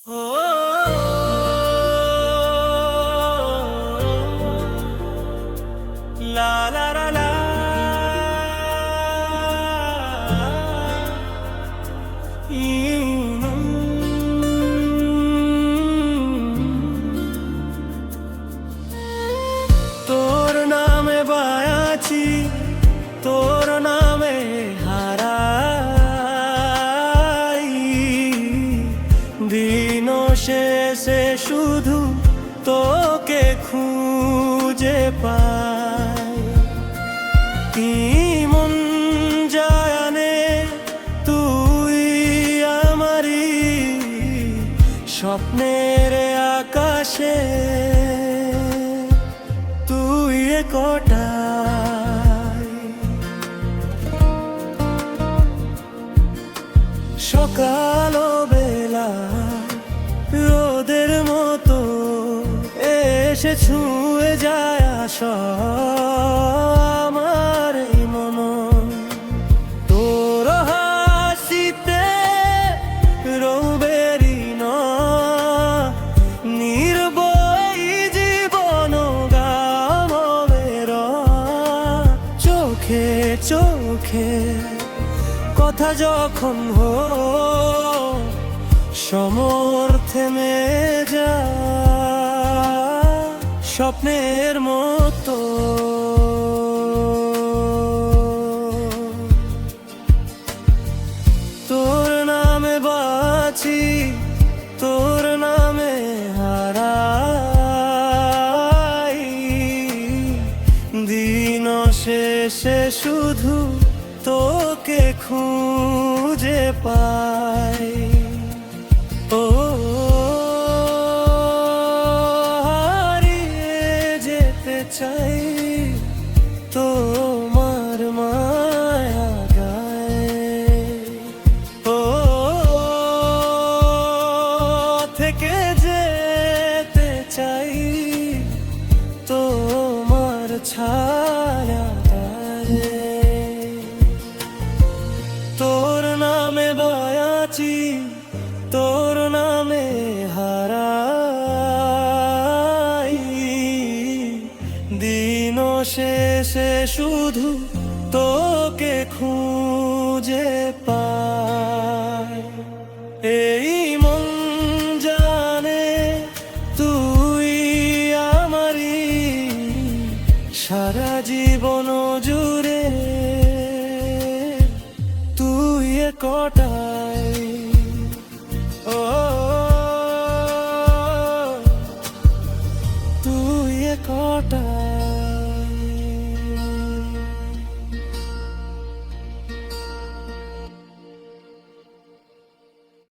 লা লা লা লা তোর নামে বায়াছি, তোর নামে হারাই, দিন শেষে শুধু তোকে খুঁজে পাই। কি মন জানে তুই আমারি স্বপ্নের আকাশে, তুই কোটাই। সকাল বেলা রোদের মতো এসে ছুঁয়ে যায় আশা আমার এই মন। তোর হাসিতে রবেরি না নির্বই জীবন গামের চোখে চোখে কথা যখন সমর থেমে যা স্বপ্নের মতো। তোর নামে বাঁচি, তোর নামে হারাই, দিন শেষে শুধু তোকে খুঁজে পাই। ও হারিয়ে যেতে চাই তোমার মায়া গায়ে। ও থেকে যেতে চাই তোমার ছায়া গায়ে। তোর নামে বায়াছি, তোর নামে হারাই, দিন শেষে শুধু তোকে খুঁজে পাই। এই